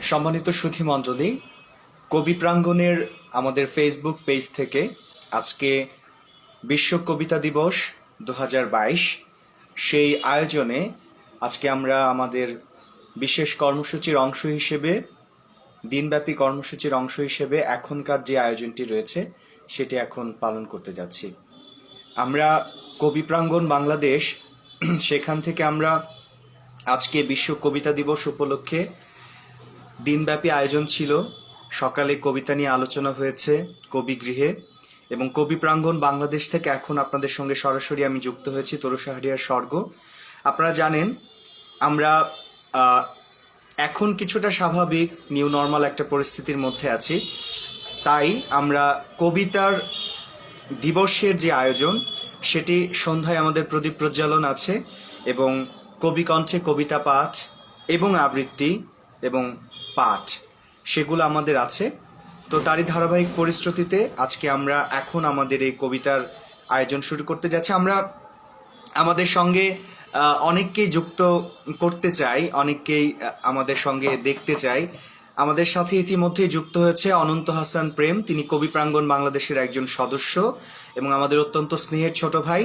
সম্মানিত সুধী মণ্ডলী, কবি প্রাঙ্গণের আমাদের ফেসবুক পেজ থেকে আজকে বিশ্ব কবিতা দিবস 2022 সেই আয়োজনে আজকে আমরা আমাদের বিশেষ কর্মসূচির অংশ হিসেবে দিনব্যাপী কর্মসূচির অংশ হিসেবে এখনকার যে আয়োজনটি রয়েছে সেটি এখন পালন করতে যাচ্ছি। আমরা কবি প্রাঙ্গণ বাংলাদেশ সেখান থেকে আমরা আজকে বিশ্ব কবিতা দিবস উপলক্ষে দিনব্যাপী আয়োজন ছিল। সকালে কবিতা নিয়ে আলোচনা হয়েছে কবি গৃহে, এবং কবি প্রাঙ্গণ বাংলাদেশ থেকে এখন আপনাদের সঙ্গে সরাসরি আমি যুক্ত হয়েছি তরুশাহরিয়ার স্বর্গ। আপনারা জানেন আমরা এখন কিছুটা স্বাভাবিক নিউ নর্মাল একটা পরিস্থিতির মধ্যে আছি, তাই আমরা কবিতার দিবসের যে আয়োজন সেটি সন্ধ্যায় আমাদের প্রদীপ প্রজ্বালন আছে, এবং কবি কণ্ঠে কবিতা পাঠ এবং আবৃত্তি এবং পাঠ সেগুলো আমাদের আছে। তো তারই ধারাবাহিক পরিশ্রুতিতে আজকে আমরা এখন আমাদের এই কবিতার আয়োজন শুরু করতে যাচ্ছি। আমরা আমাদের সঙ্গে অনেককেই যুক্ত করতে চাই, অনেককেই আমাদের সঙ্গে দেখতে চাই। আমাদের সাথে ইতিমধ্যেই যুক্ত হয়েছে অনন্ত হাসান প্রেম, তিনি কবি প্রাঙ্গণ বাংলাদেশের একজন সদস্য এবং আমাদের অত্যন্ত স্নেহের ছোট ভাই।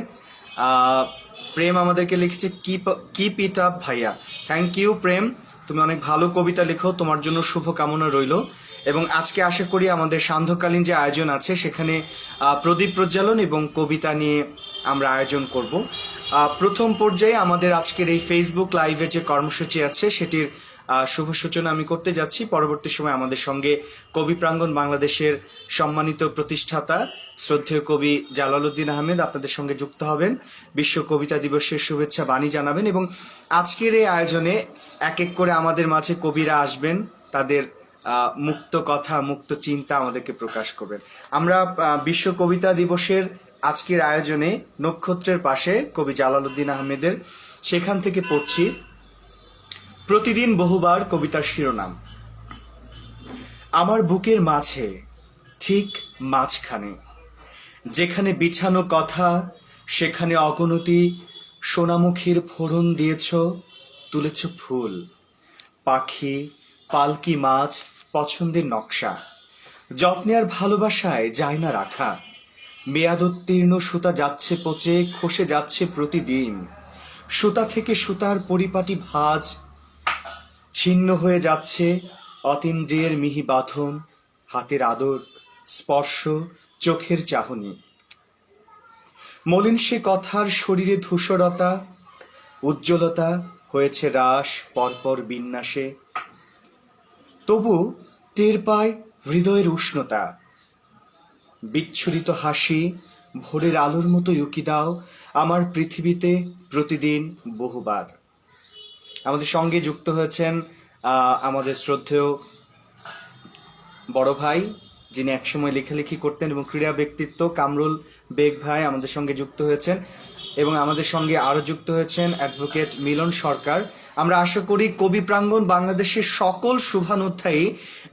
প্রেম আমাদেরকে লিখেছে কিপ ইট আপ ভাইয়া। থ্যাংক ইউ প্রেম, তুমি অনেক ভালো কবিতা লেখো, তোমার জন্য শুভকামনা রইল। এবং আজকে আশা করি আমাদের সান্ধ্যকালীন যে আয়োজন আছে সেখানে প্রদীপ প্রজ্বালন এবং কবিতা নিয়ে আমরা আয়োজন করব। প্রথম পর্যায়ে আমাদের আজকের এই ফেসবুক লাইভে যে কর্মসূচি আছে সেটির শুভ সূচনা আমি করতে যাচ্ছি। পরবর্তী সময় আমাদের সঙ্গে কবি প্রাঙ্গণ বাংলাদেশের সম্মানিত প্রতিষ্ঠাতা শ্রদ্ধেয় কবি জালালউদ্দিন আহমেদ আপনাদের সঙ্গে যুক্ত হবেন, বিশ্ব কবিতা দিবসের শুভেচ্ছা বাণী জানাবেন, এবং আজকের এই আয়োজনে এক এক করে আমাদের মাঝে কবিরা আসবেন, তাদের মুক্ত কথা মুক্ত চিন্তা আমাদেরকে প্রকাশ করবেন। আমরা বিশ্ব কবিতা দিবসের আজকের আয়োজনে নক্ষত্রের পাশে কবি জালালউদ্দিন আহমেদের সেখান থেকে পড়ছি প্রতিদিন বহুবার কবিতার শিরোনাম। আমার বুকের মাঝে ঠিক মাঝখানে, যেখানে বিছানো কথা সেখানে অগণতি সোনামুখীর ফোড়ন দিয়েছ, তুলেছ ফুল, পাখি, পালকি মাছ, পছন্দের নকশা, যত্নে আর ভালোবাসায় যায় না রাখা। মেয়াদোত্তীর্ণ সুতা যাচ্ছে পচে, খসে যাচ্ছে প্রতিদিন। সুতা থেকে সুতার পরিপাটি ভাঁজ, ছিন্ন হয়ে যাচ্ছে অতীন্দ্রিয়ের মিহি বাঁধন, হাতের আদর, স্পর্শ, চোখের চাহনি। মলিন সে কথার শরীরে ধূসরতা, উজ্জ্বলতা হয়েছে হ্রাস পরপর বিন্যাসে। তবু টের পায় হৃদয়ের উষ্ণতা। বিচ্ছুরিত হাসি ভোরের আলোর মতো উকি দাও আমার পৃথিবীতে প্রতিদিন বহুবার। আমাদের সঙ্গে যুক্ত হয়েছেন আমাদের শ্রদ্ধেয় বড় ভাই, যিনি একসময় লেখালেখি করতেন এবং ক্রীড়া ব্যক্তিত্ব কামরুল বেগ ভাই আমাদের সঙ্গে যুক্ত হয়েছেন, এবং আমাদের সঙ্গে আরও যুক্ত হয়েছেন অ্যাডভোকেট মিলন সরকার। আমরা আশা করি কবি প্রাঙ্গণ বাংলাদেশের সকল শুভানুধ্যায়ী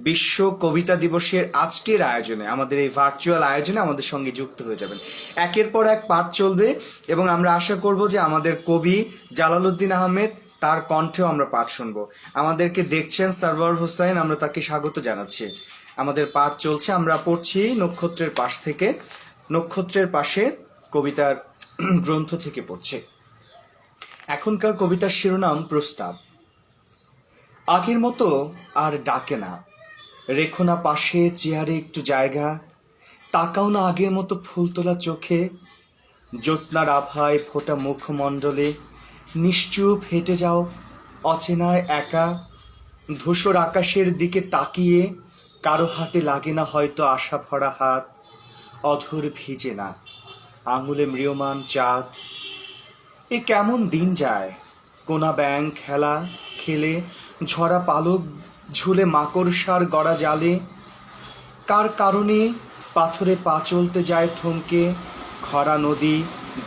বিশ্ব কবিতা দিবসের আজকের আয়োজনে, আমাদের এই ভার্চুয়াল আয়োজনে আমাদের সঙ্গে যুক্ত হয়ে যাবেন। একের পর এক পাঠ চলবে এবং আমরা আশা করব যে আমাদের কবি জালালউদ্দিন আহমেদ, তার কণ্ঠেও আমরা পাঠ শুনবো। আমাদেরকে দেখছেন সারওয়ার হোসেন, আমরা তাকে স্বাগত জানাচ্ছি। আমাদের পাঠ চলছে, আমরা পড়ছি নক্ষত্রের পাশ থেকে, নক্ষত্রের পাশে কবিতার গ্রন্থ থেকে পড়ছে। এখনকার কবিতার শিরোনাম প্রস্তাব। আগের মতো আর ডাকে না, রেখো না পাশে চেয়ারে একটু জায়গা, তাকাও না আগের মতো ফুলতোলা চোখে, জ্যোৎস্নার আভায় ফোটা মুখমণ্ডলে নিশ্চুপ হেঁটে যাও অচেনায় একা। ধূসর আকাশের দিকে তাকিয়ে কারো হাতে লাগে না হয়তো আশা ভরা হাত, অধর ভিজে না আঙুলে ম্রিয়মান চাঁদ। এ কেমন দিন যায়, কোনা ব্যাং খেলা খেলে, ঝরা পালক ঝুলে মাকড়সার গড়া জালে। কার কারণে পাথরে পা চলতে যায় থমকে, খরা নদী,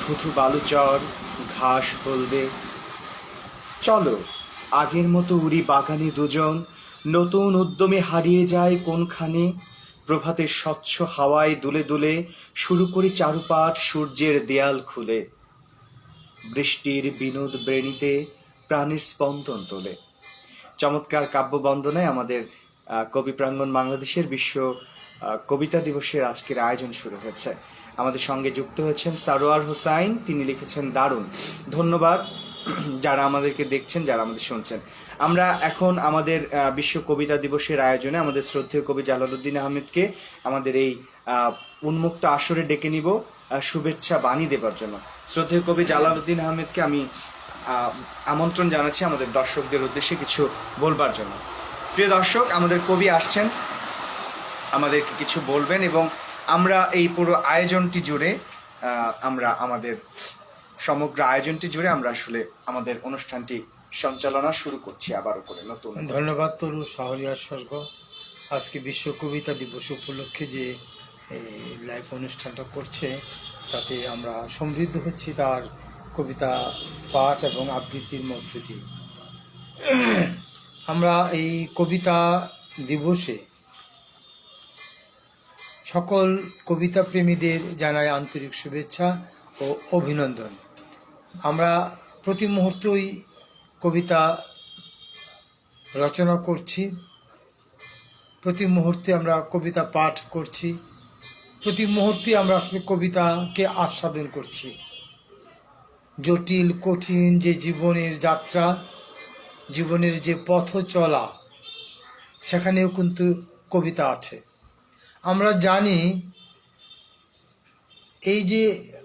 ধুধু বালুচর, ঘাস হলদে। চলো আগের মতো উড়ি বাগানে দুজন, নতুন উদ্যমে হারিয়ে যায় কোনখানে। প্রভাতের স্বচ্ছ হাওয়ায় দুলে দুলে শুরু করি চারুপাঠ সূর্যের দেয়াল খুলে। বৃষ্টির বিনোদ বেণীতে প্রাণের স্পন্দন তোলে। চমৎকার কাব্য বন্দনায় আমাদের কবি প্রাঙ্গণ বাংলাদেশের বিশ্ব কবিতা দিবসের আজকের আয়োজন শুরু হয়েছে। আমাদের সঙ্গে যুক্ত হয়েছেন সারোয়ার হোসাইন, তিনি লিখেছেন দারুণ। ধন্যবাদ যারা আমাদেরকে দেখছেন, যারা আমাদের শুনছেন। আমরা এখন আমাদের বিশ্ব কবিতা দিবসের আয়োজনে আমাদের শ্রদ্ধেয় কবি জালালউদ্দিন আহমেদকে আমাদের এই উন্মুক্ত আসরে ডেকে নিব শুভেচ্ছা বাণী দেবার জন্য। শ্রদ্ধেয় কবি জালালউদ্দিন আহমেদকে আমি আমন্ত্রণ জানাচ্ছি আমাদের দর্শকদের উদ্দেশ্যে কিছু বলবার জন্য। প্রিয় দর্শক, আমাদের কবি আসছেন, আমাদেরকে কিছু বলবেন এবং আমরা এই পুরো আয়োজনটি জুড়ে আমাদের সমগ্র আয়োজনটি জুড়ে আমরা আসলে আমাদের অনুষ্ঠানটি সঞ্চালনা শুরু করছি আবারও করে নতুন। ধন্যবাদ তরু শাহরিয়ার স্বর্গ। আজকে বিশ্ব কবিতা দিবস উপলক্ষে যে লাইভ অনুষ্ঠানটা করছে তাতে আমরা সমৃদ্ধ হচ্ছি তার কবিতা পাঠ এবং আবৃত্তির মধ্য দিয়ে। আমরা এই কবিতা দিবসে সকল কবিতা প্রেমীদের জানাই আন্তরিক শুভেচ্ছা ও অভিনন্দন। আমরা প্রতি মুহূর্তই কবিতা রচনা করছি, প্রতি মুহূর্তে আমরা কবিতা পাঠ করছি, প্রতি মুহূর্তে আমরা আসলে কবিতাকে আস্বাদন করছি। জটিল কঠিন যে জীবনের যাত্রা, জীবনের যে পথ চলা, সেখানেও কিন্তু কবিতা আছে। আমরা জানি এই যে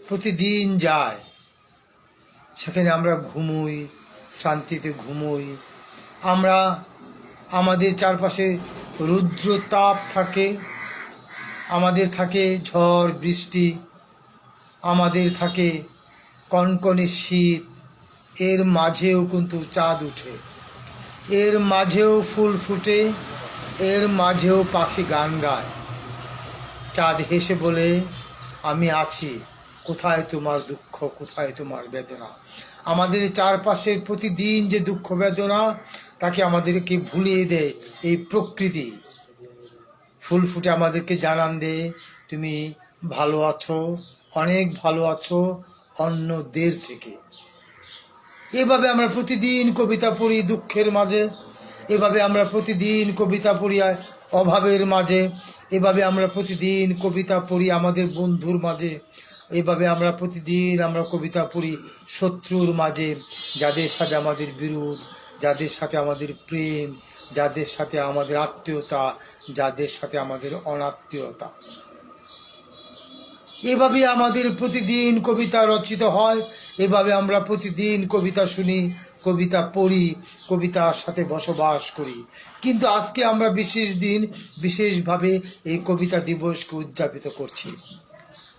প্রতিদিন যায়, সেখানে আমরা ঘুমোই, শান্তিতে ঘুমোই, আমরা আমাদের চারপাশে রুদ্র তাপ থাকে, আমাদের থাকে ঝড় বৃষ্টি, আমাদের থাকে কনকনে শীত, এর মাঝেও কিন্তু চাঁদ ওঠে, এর মাঝেও ফুল ফুটে, এর মাঝেও পাখি গান গায়। চাঁদ হেসে বলে, আমি আছি, কোথায় তোমার দুঃখ, কোথায় তোমার বেদনা। আমাদের চারপাশের প্রতিদিন যে দুঃখ বেদনা, তাকে আমাদেরকে ভুলিয়ে দেয় এই প্রকৃতি। ফুল ফুটে আমাদেরকে জানান দেয়, তুমি ভালো আছো, অনেক ভালো আছো অন্যদের থেকে। এভাবে আমরা প্রতিদিন কবিতা পড়ি দুঃখের মাঝে, এভাবে আমরা প্রতিদিন কবিতা পড়ি অভাবের মাঝে, এভাবে আমরা প্রতিদিন কবিতা পড়ি আমাদের বন্ধুর মাঝে, এভাবে আমরা প্রতিদিন আমরা কবিতা পড়ি শত্রুর মাঝে, যাদের সাথে আমাদের বিরোধ, যাদের সাথে আমাদের প্রেম, যাদের সাথে আমাদের আত্মীয়তা, যাদের সাথে আমাদের অনাত্মীয়তা। এভাবে আমাদের প্রতিদিন কবিতা রচিত হয়, এভাবে আমরা প্রতিদিন কবিতা শুনি, কবিতা পড়ি, কবিতার সাথে বসবাস করি। কিন্তু আজকে আমরা বিশেষ দিন, বিশেষভাবে এই কবিতা দিবসকে উদযাপিত করছি।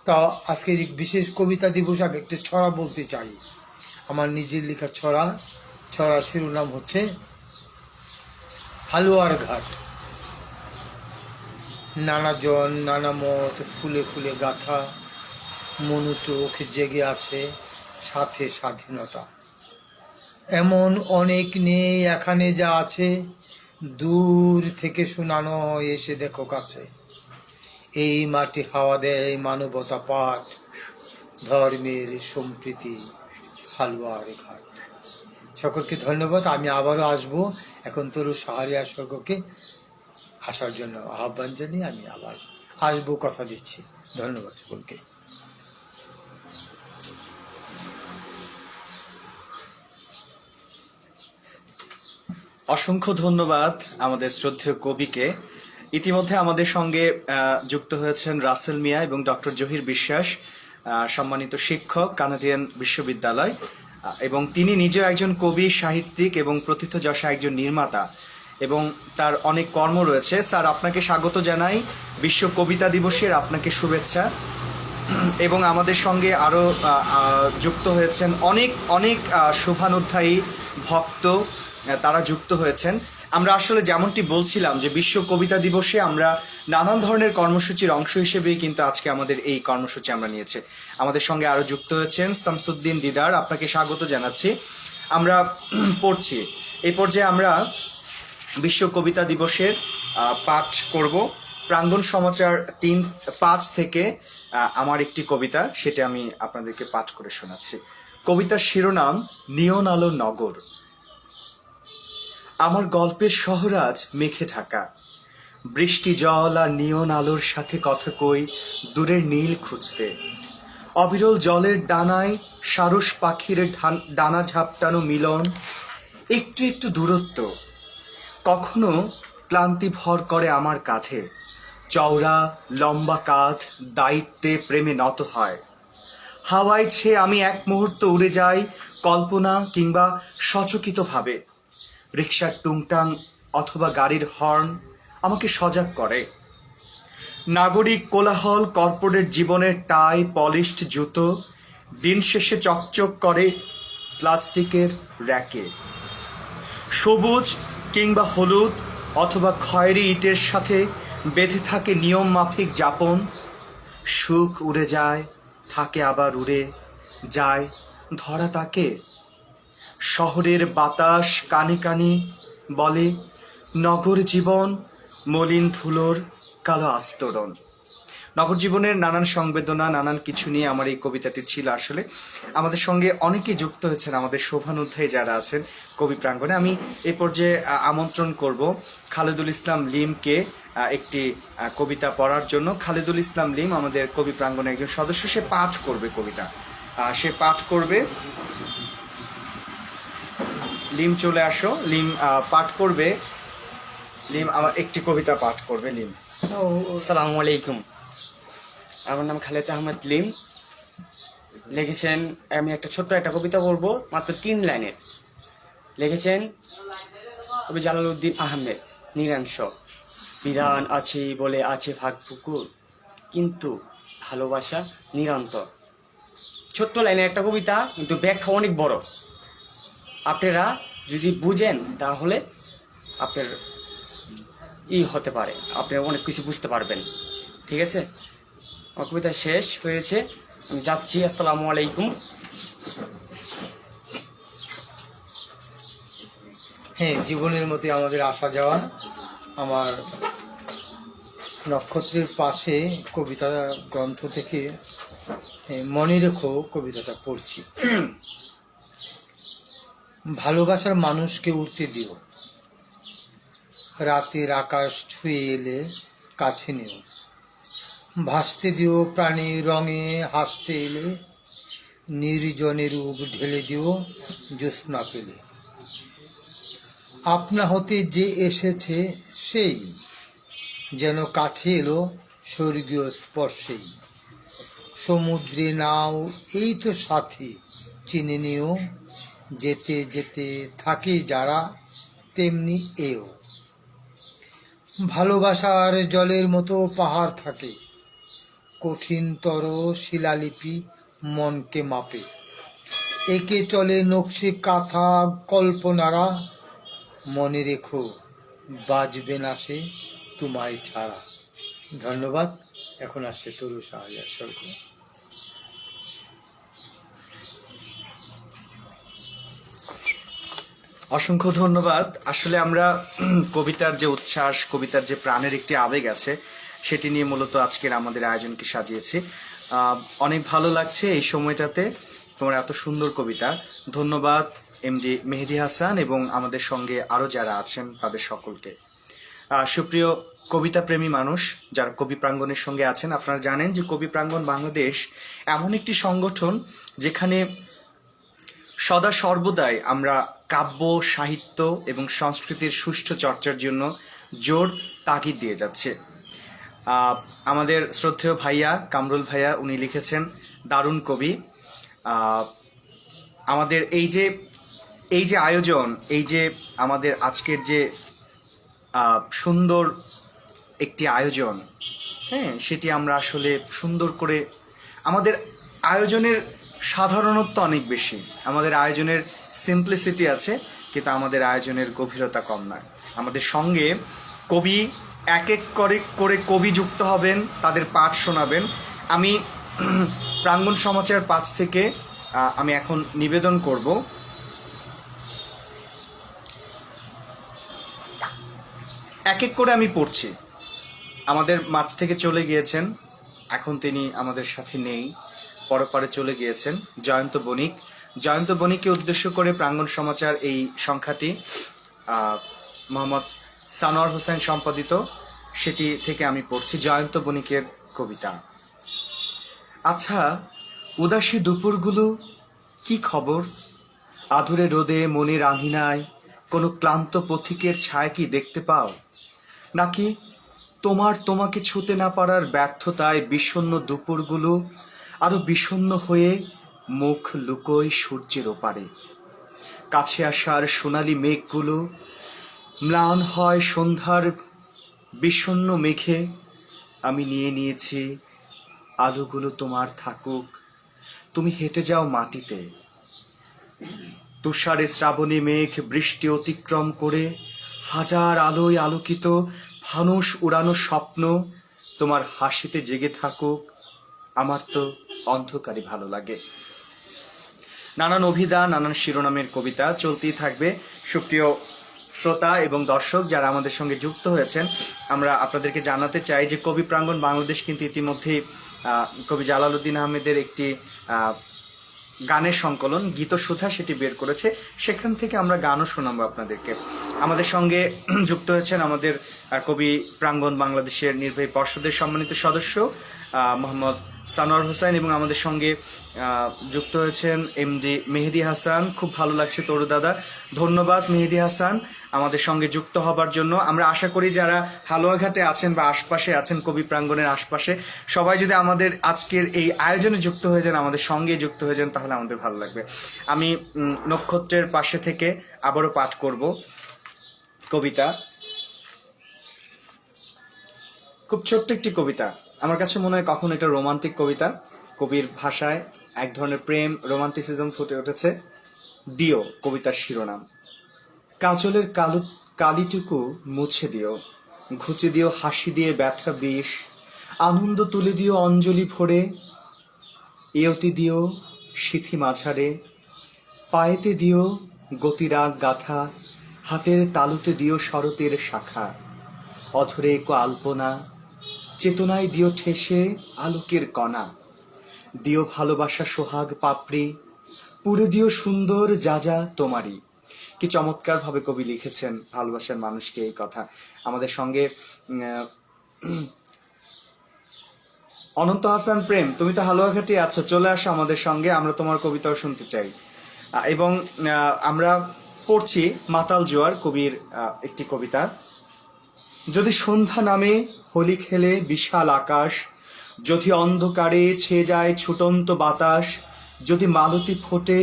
তা আজকের এই বিশেষ কবিতা দিবস আমি একটি ছড়া বলতে চাই, আমার নিজের লেখা ছড়া। ছড়ার শিরোনাম হচ্ছে হালুয়ার ঘাট। নানাজন নানা মত ফুলে ফুলে গাথা, মনু চোখ জেগে আছে সাথে স্বাধীনতা। এমন অনেক নেই এখানে যা আছে, দূর থেকে শোনানো এসে দেখো কাছে। এই মাটি হাওয়া দেয় মানবতা পাঠ, ধর্মের সম্প্রীতি হালুয়ার ঘাট। সকলকে ধন্যবাদ। আমি আবারও আসবো। এখন তরু শাহরিয়ার স্বর্গকে আসার জন্য আহ্বান জানিয়ে আমি আবার আসবো, কথা দিচ্ছি। ধন্যবাদ সকলকে। অসংখ্য ধন্যবাদ আমাদের শ্রদ্ধেয় কবিকে। ইতিমধ্যে আমাদের সঙ্গে যুক্ত হয়েছেন রাসেল মিয়া এবং ডক্টর জহির বিশ্বাস, সম্মানিত শিক্ষক, কানাডিয়ান বিশ্ববিদ্যালয়, এবং তিনি নিজেও একজন কবি, সাহিত্যিক এবং প্রথিতযশা একজন নির্মাতা, এবং তার অনেক কর্ম রয়েছে। স্যার, আপনাকে স্বাগত জানাই বিশ্ব কবিতা দিবসের, আপনাকে শুভেচ্ছা। এবং আমাদের সঙ্গে আরও যুক্ত হয়েছেন অনেক অনেক শুভানুধ্যায়ী ভক্ত, তারা যুক্ত হয়েছেন। আমরা আসলে যেমনটি বলছিলাম যে বিশ্ব কবিতা দিবসে আমরা নানান ধরনের কর্মসূচির অংশ হিসেবেই কিন্তু আজকে আমাদের এই কর্মসূচি আমরা নিয়েছি। আমাদের সঙ্গে আরও যুক্ত হয়েছেন শামসুদ্দিন দিদার, আপনাকে স্বাগত জানাচ্ছি। আমরা পড়ছি, এই পর্যায়ে আমরা বিশ্ব কবিতা দিবসের পাঠ করব। প্রাঙ্গণ সমাচার 3-5 থেকে আমার একটি কবিতা, সেটা আমি আপনাদেরকে পাঠ করে শোনাচ্ছি। কবিতার শিরোনাম নিয়ন আলো নগর। আমার গল্পের শহর আজ মেঘে ঢাকা, বৃষ্টি জল আর নিয়ন আলোর সাথে কথা কই দূরের নীল খুঁজতে। অবিরল জলের ডানায় সারস পাখির ডানা ঝাপটানো মিলন, একটু একটু দূরত্ব। কখনো ক্লান্তি ভর করে আমার কাঁধে, চওড়া লম্বা কাঁধ দায়িত্বে প্রেমে নত হয়। হাওয়ায় ছেয়ে আমি এক মুহূর্ত উড়ে যাই কল্পনা কিংবা সচকিতভাবে। রিকশার টুংটাং অথবা গাড়ির হর্ন আমাকে সজাগ করে। নাগরিক কোলাহল, কর্পোরেট জীবনের টাই পলিশড জুতো দিন শেষে চকচক করে প্লাস্টিকের র্যাকে। সবুজ কিংবা হলুদ অথবা খয়েরি ইটের সাথে বেঁধে থাকে নিয়ম মাফিক যাপন। সুখ উড়ে যায়, থাকে আবার উড়ে যায়, ধরা তাকে। শহরের বাতাস কানে কানে বলে নগর জীবন মলিন ধুলোর কালো আস্তরণ। নগর জীবনের নানান সংবেদনা, নানান কিছু নিয়ে আমার এই কবিতাটি ছিল। আসলে আমাদের সঙ্গে অনেকেই যুক্ত হয়েছেন, আমাদের শোভানুধ্যায়ী যারা আছেন কবি প্রাঙ্গণে। আমি এই পর্যায়ে আমন্ত্রণ করব খালেদুল ইসলাম লিমকে একটি কবিতা পড়ার জন্য। খালেদুল ইসলাম লিম আমাদের কবি প্রাঙ্গণে একজন সদস্য, সে পাঠ করবে কবিতা, সে পাঠ করবে। লিম চলে আসো। লিম পাঠ করবে। লিম আমার একটি কবিতা পাঠ করবে। লিম। আসসালামু আলাইকুম। আমার নাম খালেদ আহমেদ লিম। লিখেছেন, আমি একটা ছোট্ট একটা কবিতা বলবো, মাত্র 3 লাইনের। লিখেছেন কবি জালালউদ্দিন আহমেদ, নিরাংশ। বিধান আছে বলে আছে ফাঁক পুকুর, কিন্তু ভালোবাসা নিরন্তর। ছোট্ট লাইনের একটা কবিতা, কিন্তু ব্যাখ্যা অনেক বড়। আপনারা যদি বুঝেন তাহলে আপনার হতে পারে, আপনারা অনেক কিছু বুঝতে পারবেন। ঠিক আছে, আমার কবিতা শেষ হয়েছে, আমি যাচ্ছি। আসসালামু আলাইকুম। হ্যাঁ, জীবনের মধ্যে আমাদের আসা যাওয়া। আমার নক্ষত্রের পাশে কবিতা গ্রন্থ থেকে মনে রেখো কবিতাটা পড়ছি। ভালোবাসার মানুষকে উঠতে দিও, রাতের আকাশ ছুঁয়ে এলে কাছে নিও। ভাসতে দিও প্রাণীর রঙে, হাসতে এলে নির্জনের রূপ ঢেলে দিও জ্যোৎস্না পেলে। আপনা হতে যে এসেছে সেই যেন কাছে এলো স্বর্গীয় স্পর্শেই। সমুদ্রে নাও এই তো সাথী চিনে নিও, যেতে যেতে থাকে যারা তেমনি এও। ভালোবাসার জলের মতো পাহাড় থাকে, কঠিনতর শিলালিপি মনকে মাপে। একে চলে নকশি কাঁথা কল্পনারা, মনে রেখো বাজবে না সে তোমায় ছাড়া। ধন্যবাদ। এখন আসছে তরু শাহজাহান স্বর্গ। অসংখ্য ধন্যবাদ। আসলে আমরা কবিতার যে উচ্ছ্বাস, কবিতার যে প্রাণের একটি আবেগ আছে, সেটি নিয়ে মূলত আজকের আমাদের আয়োজনকে সাজিয়েছি। অনেক ভালো লাগছে এই সময়টাতে তোমার এত সুন্দর কবিতা। ধন্যবাদ এমডি মেহেদী হাসান এবং আমাদের সঙ্গে আরও যারা আছেন তাদের সকলকে। সুপ্রিয় কবিতা প্রেমী মানুষ যারা কবি প্রাঙ্গণের সঙ্গে আছেন, আপনারা জানেন যে কবি প্রাঙ্গণ বাংলাদেশ এমন একটি সংগঠন যেখানে সদা সর্বদাই আমরা কাব্য, সাহিত্য এবং সংস্কৃতির সুষ্ঠু চর্চার জন্য জোর তাগিদ দিয়ে যাচ্ছে। আমাদের শ্রদ্ধেয় ভাইয়া কামরুল ভাইয়া, উনি লিখেছেন দারুণ কবি। আমাদের এই যে আয়োজন, এই যে আমাদের আজকের যে সুন্দর একটি আয়োজন, হ্যাঁ, সেটি আমরা আসলে সুন্দর করে, আমাদের আয়োজনের সাধারণত্ব অনেক বেশি, আমাদের আয়োজনের সিম্পলিসিটি আছে, কিন্তু আমাদের আয়োজনের গভীরতা কম নয়। আমাদের সঙ্গে কবি এক এক করে কবি যুক্ত হবেন, তাদের পাঠ শোনাবেন। আমি প্রাঙ্গণ সমাচার 5 থেকে আমি এখন নিবেদন করব এক এক করে আমি পড়ছি। আমাদের মাঝ থেকে চলে গিয়েছেন, এখন তিনি আমাদের সাথে নেই, পরপারে চলে গিয়েছেন জয়ন্ত বণিক। জয়ন্ত বণিককে উদ্দেশ্য করে প্রাঙ্গণ সমাচার এই সংখ্যাটি মোহাম্মদ সানোয়ার হোসেন সম্পাদিত, সেটি থেকে আমি পড়ছি জয়ন্ত বণিকের কবিতা। আচ্ছা, উদাসী দুপুরগুলো কি খবর? আধুরে রোদে মনের আঙিনায় কোনো ক্লান্ত পথিকের ছায়া কি দেখতে পাও? নাকি তোমাকে ছুতে না পারার ব্যর্থতায় বিষণ্ণ দুপুরগুলো আরো বিষণ্ণ হয়ে মুখ লুকোয় সূর্যের ওপারে? কাছে আসার সোনালি মেঘগুলো ম্লান হয় সন্ধ্যার বিষণ্ণ মেঘে। আমি নিয়েছি আলোগুলো তোমার থাকুক, তুমি হেঁটে যাও মাটিতে। তুষারে শ্রাবণী মেঘ বৃষ্টি অতিক্রম করে হাজার আলোয় আলোকিত ফানুস উড়ানো স্বপ্ন তোমার হাসিতে জেগে থাকুক। আমার তো অন্ধকারই ভালো লাগে। নানান অভিধা, নানান শিরোনামের কবিতা চলতেই থাকবে। সুপ্রিয় শ্রোতা এবং দর্শক যারা আমাদের সঙ্গে যুক্ত হয়েছেন, আমরা আপনাদেরকে জানাতে চাই যে কবি প্রাঙ্গণ বাংলাদেশ কিন্তু ইতিমধ্যেই কবি জালালউদ্দিন আহমেদের একটি গানের সংকলন গীতসুধা সেটি বের করেছে। সেখান থেকে আমরা গানও শোনাবো আপনাদেরকে। আমাদের সঙ্গে যুক্ত হয়েছেন আমাদের কবি প্রাঙ্গণ বাংলাদেশের নির্বাহী পর্ষদের সম্মানিত সদস্য মোহাম্মদ সানোয়ার হোসেন, এবং আমাদের সঙ্গে যুক্ত হয়েছেন এমডি মেহেদী হাসান। খুব ভালো লাগছে তরু দাদা, ধন্যবাদ মেহেদী হাসান আমাদের সঙ্গে যুক্ত হবার জন্য। আমরা আশা করি যারা হালুয়াঘাটে আছেন বা আশপাশে আছেন, কবি প্রাঙ্গণের আশপাশে, সবাই যদি আমাদের আজকের এই আয়োজনে যুক্ত হয়ে যান, আমাদের সঙ্গে যুক্ত হয়ে যান, তাহলে আমাদের ভালো লাগবে। আমি নক্ষত্রের পাশে থেকে আবারও পাঠ করব কবিতা। খুব ছোট্ট একটি কবিতা, আমার কাছে মনে হয় কখন এটা রোমান্টিক কবিতা। কবির ভাষায় এক ধরনের প্রেম, রোমান্টিসিজম ফুটে উঠেছে। দিও কবিতার শিরোনাম। কাজলের কালিটুকু মুছে দিও, ঘুচে দিও হাসি দিয়ে ব্যথা বিষ, আনন্দ তুলে দিও অঞ্জলি ভরে, ইয়তি দিও সিথি মাঝারে, পায়েতে দিও গতিরাগ গাথা, হাতের তালুতে দিও শরতের শাখা, অধরে কো আলপনা, চেতনায় দিও ঠেসে আলোকের কণা, দিও ভালোবাসা সোহাগ পাপড়ি, পুরে দিও সুন্দর যা যা তোমারই। কি চমৎকার ভাবে কবি লিখেছেন ভালোবাসার মানুষকে এই কথা। আমাদের সঙ্গে অনন্ত হাসান প্রেম, তুমি তো হালুয়াঘাটে আছো, চলে আসো আমাদের সঙ্গে, আমরা তোমার কবিতাও শুনতে চাই। এবং আমরা পড়ছি মাতাল জোয়ার কবির একটি কবিতা। যদি সন্ধ্যা নামে হোলি খেলে বিশাল আকাশ, যদি অন্ধকারে ছেয়ে যায় ছুটন্ত বাতাস, যদি মালতী ফোটে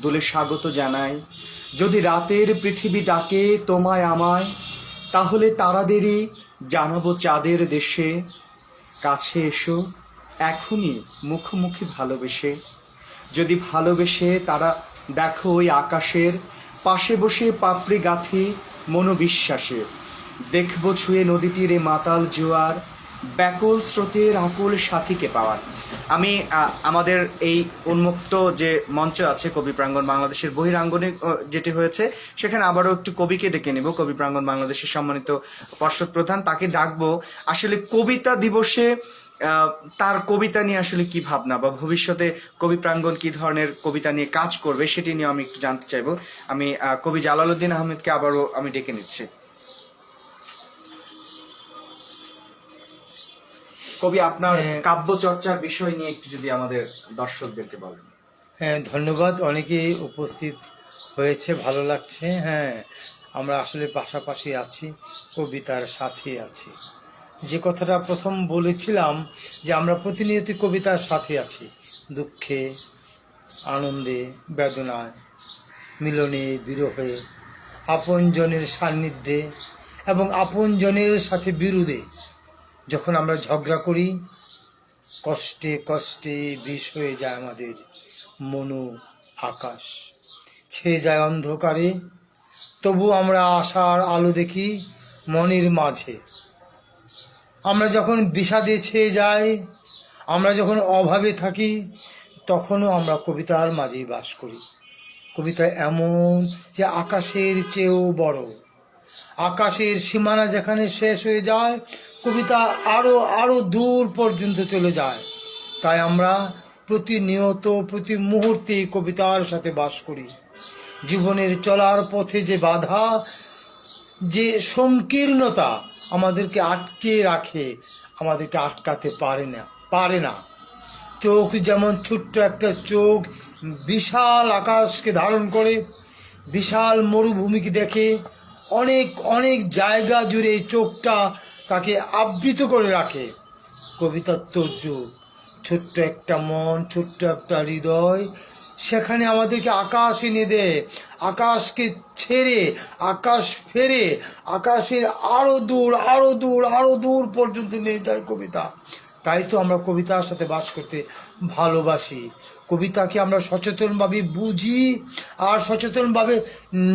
দোলে স্বাগত জানায়, যদি রাতের পৃথিবী ডাকে তোমায় আমায়, তাহলে তারাদেরই জানাবো চাঁদের দেশে, কাছে এসো এখনই মুখোমুখি ভালোবেসে। যদি ভালোবেসে তারা দেখো ওই আকাশের পাশে বসে পাপড়ি গাথি মনোবিশ্বাসে, দেখবো ছুঁয়ে নদীটির মাতাল জোয়ার, ব্যাকুল স্রোতের আকুল সাথীকে পাওয়ার। আমি আমাদের এই উন্মুক্ত যে মঞ্চ আছে কবি প্রাঙ্গণ বাংলাদেশের বহিরাঙ্গনে যেটি হয়েছে, সেখানে আবারও একটু কবিকে ডেকে নেব। কবি প্রাঙ্গণ বাংলাদেশের সম্মানিত পর্ষদ প্রধান, তাকে ডাকবো আসলে কবিতা দিবসে তার কবিতা নিয়ে আসলে কি ভাবনা, বা ভবিষ্যতে কবি প্রাঙ্গণ কি ধরনের কবিতা নিয়ে কাজ করবে সেটি নিয়ে আমি একটু জানতে চাইবো। আমি কবি জালালউদ্দিন আহমেদকে আবারও আমি ডেকে নিচ্ছি। কবি, আপনার কাব্য চর্চার বিষয় নিয়ে একটু যদি আমাদের দর্শকদেরকে বলেন। হ্যাঁ, ধন্যবাদ। অনেকেই উপস্থিত হয়েছে, ভালো লাগছে। হ্যাঁ, আমরা আসলে পাশাপাশি আছি, কবিতার সাথে আছি। যে কথাটা প্রথম বলেছিলাম যে আমরা প্রতিনিয়ত কবিতার সাথে আছি, দুঃখে, আনন্দে, বেদনায়, মিলনে, বিরহে, আপনজনের সান্নিধ্যে এবং আপনজনের সাথে বিরোধে। যখন আমরা ঝগড়া করি, কষ্টে কষ্টে বিষ হয়ে যায় আমাদের মনো আকাশ, ছেয়ে যায় অন্ধকারে, তবু আমরা আশার আলো দেখি মনের মাঝে। আমরা যখন বিষাদে ছেয়ে যাই, আমরা যখন অভাবে থাকি, তখনও আমরা কবিতার মাঝেই বাস করি। কবিতা এমন যে আকাশের চেয়েও বড়, আকাশের সীমানা যেখানে শেষ হয়ে যায়, কবিতা আরো আরো দূর পর্যন্ত চলে যায়। তাই আমরা প্রতিনিয়ত প্রতি মুহূর্তে কবিতার সাথে বাস করি। জীবনের চলার পথে যে বাধা, যে সংকীর্ণতা আমাদেরকে আটকে রাখে, আমাদেরকে আটকাতে পারে না। চোখ যেমন ছোট্ট একটা চোখ বিশাল আকাশকে ধারণ করে, বিশাল মরুভূমিকে দেখে, অনেক অনেক জায়গা জুড়ে এই চোখটা তাকে আবৃত করে রাখে। কবিতার তর্জুক, ছোট্ট একটা মন, ছোট্ট একটা হৃদয়, সেখানে আমাদেরকে আকাশ এনে দেয়, আকাশকে ছেড়ে আকাশ ফেরে আকাশের আরো দূর আরো দূর আরো দূর পর্যন্ত নিয়ে যায় কবিতা। তাই তো আমরা কবিতার সাথে বাস করতে ভালোবাসি। কবিতাকে আমরা সচেতনভাবে বুঝি আর সচেতনভাবে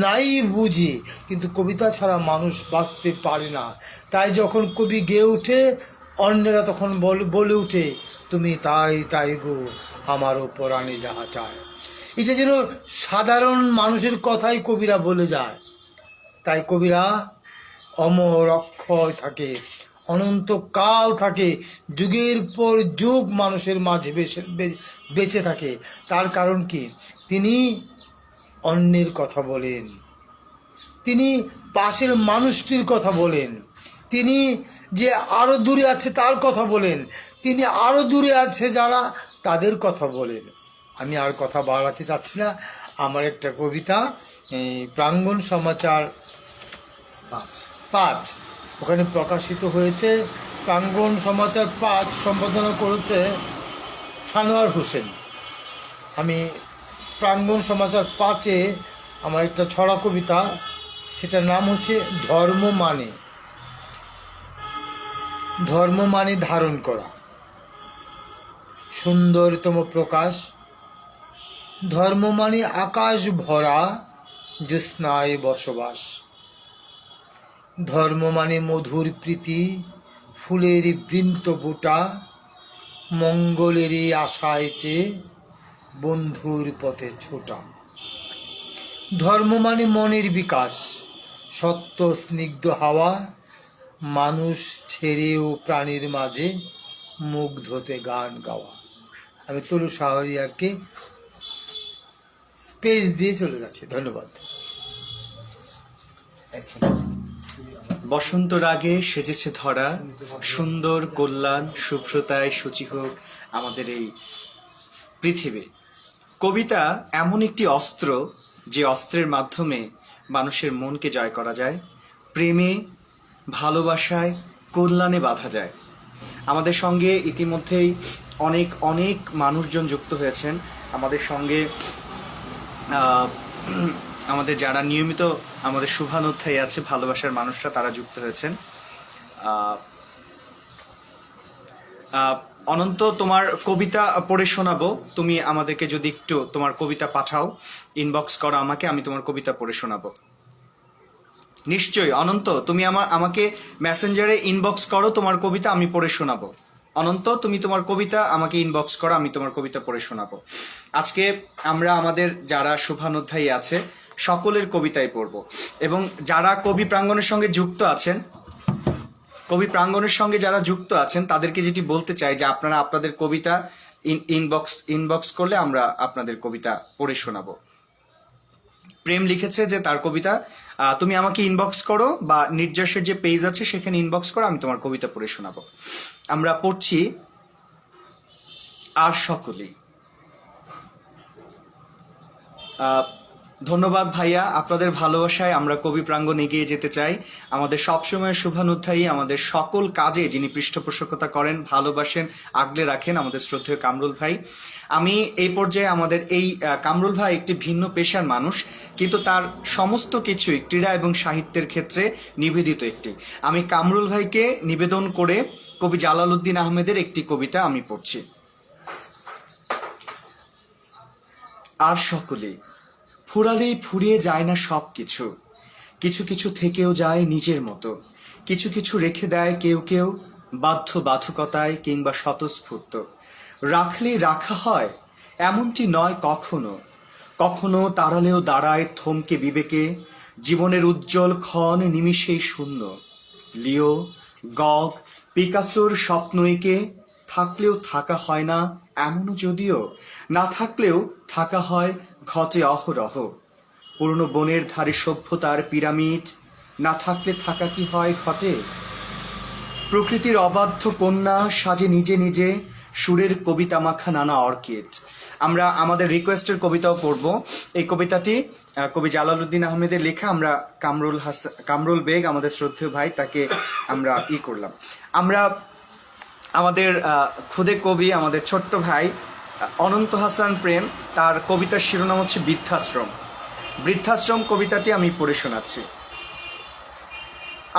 নাই বুঝি, কিন্তু কবিতা ছাড়া মানুষ বাঁচতে পারে না। তাই যখন কবি গেয়ে ওঠে, অন্যেরা তখন বলে উঠে, তুমি তাই তাই গো আমারও পরাণে যাহা চায়। এটা যেন সাধারণ মানুষের কথাই কবিরা বলে যায়। তাই কবিরা অমর অক্ষয় থাকে, অনন্তকাল থাকে, যুগের পর যুগ মানুষের মাঝে বেঁচে থাকে। তার কারণ কি? তিনি অন্যের কথা বলেন, তিনি পাশের মানুষটির কথা বলেন, তিনি যে আরো দূরে আছে তার কথা বলেন, তিনি আরো দূরে আছে যারা তাদের কথা বলেন। আমি আর কথা বাড়াতে চাচ্ছি না। আমার একটা কবিতা প্রাঙ্গণ সমাচার 5 ওখানে প্রকাশিত হয়েছে। প্রাঙ্গণ সমাচার 5 সম্পাদনা করেছে সানোয়ার হোসেন। আমি প্রাঙ্গণ সমাচার 5-এ আমার একটা ছড়া কবিতা, সেটার নাম হচ্ছে ধর্ম মানে ধারণ করা, সুন্দরতম প্রকাশ। ধর্ম মানে আকাশ ভরা জ্যোৎস্নায় বসবাস। ধর্ম মানে মধুর প্রীতি, ফুলের বৃন্ত বুটা, মঙ্গলেরই আশায় চেয়ে বন্ধুর পথে ছোটা। ধর্ম মানে মনের বিকাশ, সত্য স্নিগ্ধ হাওয়া, মানুষ ছেড়েও প্রাণীর মাঝে মুগ্ধতে গান গাওয়া। আমি তরু শাহরিয়ারকে স্পেস দিয়ে চলে যাচ্ছি। ধন্যবাদ। বসন্ত রাগে সেজেছে ধরা, সুন্দর কল্যাণ শুভ্রতায় সূচি হোক আমাদের এই পৃথিবী। কবিতা এমন একটি অস্ত্র, যে অস্ত্রের মাধ্যমে মানুষের মনকে জয় করা যায়, প্রেমে, ভালোবাসায়, কল্যাণে বাঁধা যায়। আমাদের সঙ্গে ইতিমধ্যেই অনেক অনেক মানুষজন যুক্ত হয়েছেন। আমাদের সঙ্গে আমাদের যারা নিয়মিত আমাদের শুভান অধ্যায় আছে, ভালোবাসার মানুষরা, তারা যুক্ত হয়েছেন। অনন্ত, তোমার কবিতা পড়ে শোনাবো। তুমি আমাদেরকে যদি একটু তোমার কবিতা পাঠাও, ইনবক্স করো আমাকে, আমি তোমার কবিতা পড়ে শোনাবো। নিশ্চয়ই অনন্ত, তুমি আমাকে মেসেঞ্জারে ইনবক্স করো তোমার কবিতা, আমি পড়ে শোনাবো। অনন্ত, তুমি তোমার কবিতা আমাকে ইনবক্স করো, আমি তোমার কবিতা পড়ে শোনাবো। আজকে আমরা আমাদের যারা শুভানুধ্যায়ী আছে সকলের কবিতাই পড়ব, এবং যারা কবি প্রাঙ্গণের সঙ্গে যারা যুক্ত আছেন তাদেরকে যেটি বলতে চাই যে আপনারা আপনাদের কবিতা ইনবক্স করলে আমরা আপনাদের কবিতা পড়ে শোনাবো। প্রেম লিখেছে যে তার কবিতা, তুমি আমাকে ইনবক্স করো বা নির্যাসের যে পেজ আছে সেখানে ইনবক্স করো, আমি তোমার কবিতা পড়ে শোনাবো। আমরা পড়ছি আর সকলেই। ধন্যবাদ ভাইয়া, আপনাদের ভালোবাসায় আমরা কবি প্রাঙ্গণ এগিয়ে যেতে চাই। আমাদের সবসময় শুভানুধ্যায়ী, আমাদের সকল কাজে যিনি পৃষ্ঠপোষকতা করেন, ভালোবাসেন, আগলে রাখেন, আমাদের শ্রদ্ধেয় কামরুল ভাই। আমি এই পর্যায়ে আমাদের এই কামরুল ভাই একটি ভিন্ন পেশার মানুষ, কিন্তু তার সমস্ত কিছুই ক্রীড়া এবং সাহিত্যের ক্ষেত্রে নিবেদিত একটি। আমি কামরুল ভাইকে নিবেদন করে কবি জালালউদ্দিন আহমেদের একটি কবিতা আমি পড়ছি। আর সকলেই ফুরালেই ফুরিয়ে যায় না সব কিছু, কিছু কিছু থেকেও যায় নিজের মতো, কিছু কিছু রেখে দেয় কেউ কেউ বাধ্যবাধকতায় কিংবা স্বতঃস্ফূর্ত। রাখলেই রাখা হয় এমনটি নয় কখনো, কখনো তাড়ালেও দাঁড়ায় থমকে বিবেকে, জীবনের উজ্জ্বল ক্ষণ নিমিষেই শূন্য। লিও, গগ, পিকাসোর স্বপ্নইকে থাকলেও থাকা হয় না এমনও, যদিও না থাকলেও থাকা হয় ঘটে অহরহ। পুরনো বনের ধারে সভ্যতার পিরামিড, না থাকলে থাকা কি হয় ঘটে। প্রকৃতির অবাধ্য কন্যা সাজে নিজে নিজে, সুরের কবিতা মাখা নানা অর্কিড। আমরা আমাদের রিকোয়েস্টের কবিতাও পড়ব। এই কবিতাটি কবি জালালউদ্দিন আহমেদের লেখা। আমরা কামরুল বেগ, আমাদের শ্রদ্ধেয় ভাই, তাকে আমরা করলাম। আমরা আমাদের খুদে কবি, আমাদের ছোট্ট ভাই অনন্ত হাসান প্রেম, তার কবিতার শিরোনাম হচ্ছে বৃদ্ধাশ্রম। বৃদ্ধাশ্রম কবিতাটি আমি পড়ে শোনাচ্ছি।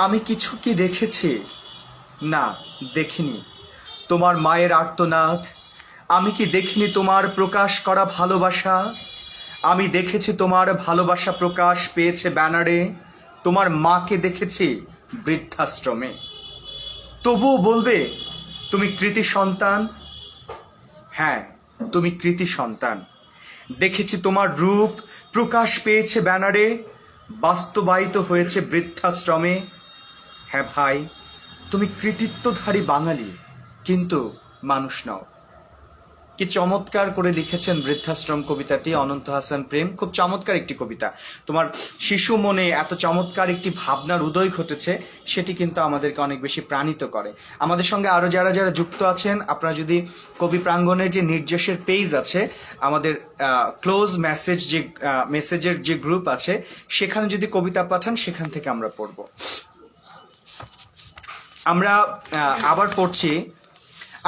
আমি কিছু কি দেখেছি? না, দেখিনি তোমার মায়ের আর্তনাদ। আমি কি দেখিনি তোমার প্রকাশ করা ভালোবাসা? আমি দেখেছি তোমার ভালোবাসা প্রকাশ পেয়েছে ব্যানারে। তোমার মাকে দেখেছি বৃদ্ধাশ্রমে। তবুও বলবে তুমি কৃতি সন্তান। হ্যাঁ, তুমি কৃতি সন্তান। দেখেছি তোমার রূপ প্রকাশ পেয়েছে ব্যানারে, বাস্তবায়িত হয়েছে বৃদ্ধাশ্রমে। হ্যাঁ ভাই, তুমি কৃতিত্বধারী বাঙালি, কিন্তু মানুষ নও। কি চমৎকার করে লিখেছেন বৃদ্ধাশ্রম কবিতাটি অনন্ত হাসান প্রেম। খুব চমৎকার একটি কবিতা। তোমার শিশু মনে এত চমৎকার একটি ভাবনার উদয় ঘটেছে, সেটি কিন্তু আমাদেরকে অনেক বেশি প্রাণিত করে। আমাদের সঙ্গে আরো যারা যারা যুক্ত আছেন, আপনারা যদি কবি প্রাঙ্গণের যে নির্দেশের পেজ আছে, আমাদের ক্লোজ মেসেজের যে গ্রুপ আছে, সেখানে যদি কবিতা পাঠান, সেখান থেকে আমরা পড়ব। আমরা আবার পড়ছি।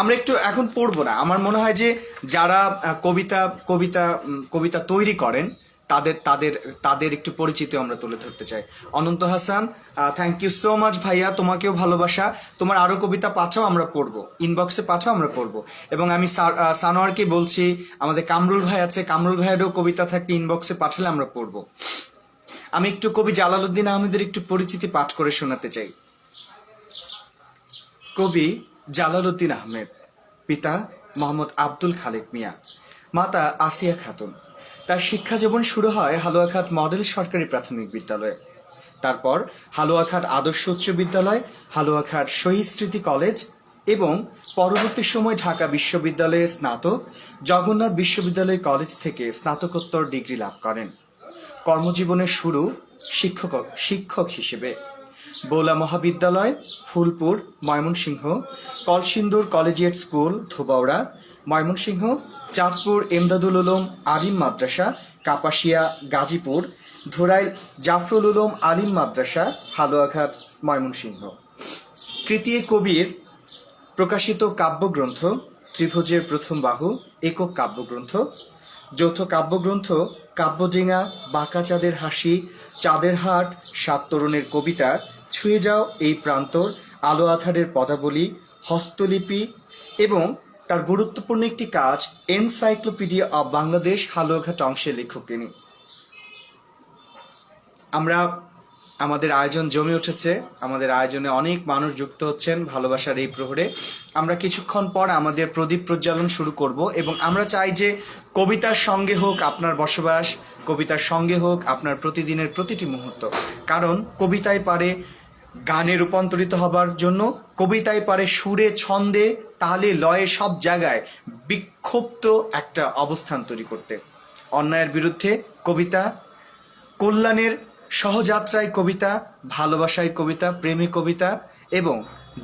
আমরা একটু এখন পড়বো না। আমার মনে হয় যে যারা কবিতা তৈরি করেন, তাদের একটু পরিচিতি আমরা তুলে ধরতে চাই। Ananta Hasan, thank you so much ভাইয়া, তোমাকেও ভালোবাসা। তোমার আরো কবিতা পাঠাও, আমরা পড়বো। ইনবক্সে পাঠাও, আমরা পড়বো। এবং আমি সানোয়ারকে বলছি, আমাদের কামরুল ভাই আছে, কামরুল ভাইয়েরও কবিতা থাকলে ইনবক্সে পাঠালে আমরা পড়বো। আমি একটু কবি জালালউদ্দিন আহমেদের একটু পরিচিতি পাঠ করে শোনাতে চাই। কবি জালালউদ্দিন আহমেদ, পিতা মোহাম্মদ আব্দুল খালেক মিয়া, মাতা আসিয়া খাতুন। তার শিক্ষা জীবন শুরু হয় হালুয়াঘাট মডেল সরকারি প্রাথমিক বিদ্যালয়ে। তারপর হালুয়াঘাট আদর্শ উচ্চ বিদ্যালয়, হালুয়াঘাট শহীদ স্মৃতি কলেজ এবং পরবর্তী সময় ঢাকা বিশ্ববিদ্যালয়ে স্নাতক, জগন্নাথ বিশ্ববিদ্যালয় কলেজ থেকে স্নাতকোত্তর ডিগ্রি লাভ করেন। কর্মজীবনের শুরু শিক্ষক হিসেবে। বৌলা মহাবিদ্যালয়, ফুলপুর, ময়মনসিংহ, কলসিন্দুর কলেজিয়েট স্কুল, ধোবাউড়া, ময়মনসিংহ, চাঁদপুর এমদাদুল উলুম আলিম মাদ্রাসা, কাপাসিয়া, গাজীপুর, ধুরাইল জাফরুল উলুম আলিম মাদ্রাসা, হালুয়াঘাট, ময়মনসিংহ। কৃতি কবির প্রকাশিত কাব্যগ্রন্থ ত্রিভুজের প্রথম বাহু, একক কাব্যগ্রন্থ। যৌথ কাব্যগ্রন্থ কাব্যডিঙা, বাঁকা চাঁদের হাসি, চাঁদের হাট, সাত তরুণের কবিতা, ছুঁয়ে যাও এই প্রান্তর, আলো আধারের পদাবলী, হস্তলিপি এবং তার গুরুত্বপূর্ণ একটি কাজ এনসাইক্লোপিডিয়া অব বাংলাদেশ, হালুয়াঘাট অংশের লেখক তিনি। আমাদের আয়োজন জমে উঠেছে। আমাদের আয়োজনে অনেক মানুষ যুক্ত হচ্ছেন ভালোবাসার এই প্রহরে। আমরা কিছুক্ষণ পর আমাদের প্রদীপ প্রজ্বালন শুরু করব এবং আমরা চাই যে কবিতার সঙ্গে হোক আপনার বসবাস, কবিতার সঙ্গে হোক আপনার প্রতিদিনের প্রতিটি মুহূর্ত। কারণ কবিতায় পারে গানে রূপান্তরিত হবার জন্য, কবিতায় পারে সুরে, ছন্দে, তালে, লয়ে, সব জায়গায় বিক্ষুব্ধ একটা অবস্থান তৈরি করতে। অন্যায়ের বিরুদ্ধে কবিতা, কল্যাণের সহযাত্রায় কবিতা, ভালোবাসায় কবিতা, প্রেমে কবিতা এবং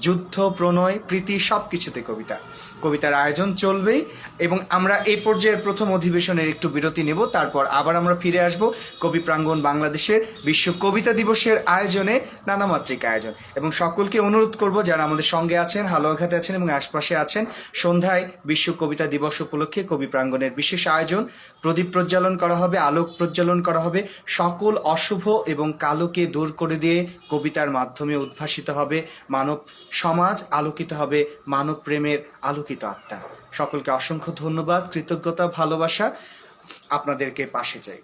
যুদ্ধ, প্রণয়, প্রীতি, সব কিছুতে কবিতা। কবিতার আয়োজন চলবেই এবং আমরা এই পর্যায়ের প্রথম অধিবেশনের একটু বিরতি নেব। তারপর আবার আমরা ফিরে আসব কবি প্রাঙ্গণ বাংলাদেশের বিশ্ব কবিতা দিবসের আয়োজনে, নানামাত্রিক আয়োজন। এবং সকলকে অনুরোধ করব, যারা আমাদের সঙ্গে আছেন, হালুয়াঘাটে আছেন এবং আশপাশে আছেন, সন্ধ্যায় বিশ্ব কবিতা দিবস উপলক্ষে কবি প্রাঙ্গণের বিশেষ আয়োজন। প্রদীপ প্রজ্বালন করা হবে, আলোক প্রজ্বালন করা হবে। সকল অশুভ এবং কালোকে দূর করে দিয়ে কবিতার মাধ্যমে উদ্ভাসিত হবে মানব সমাজ, আলোকিত হবে মানব প্রেমের আলোকিত আত্মা। সকলকে অসংখ্য ধন্যবাদ, কৃতজ্ঞতা, ভালোবাসা। আপনাদেরকে পাশে চাই।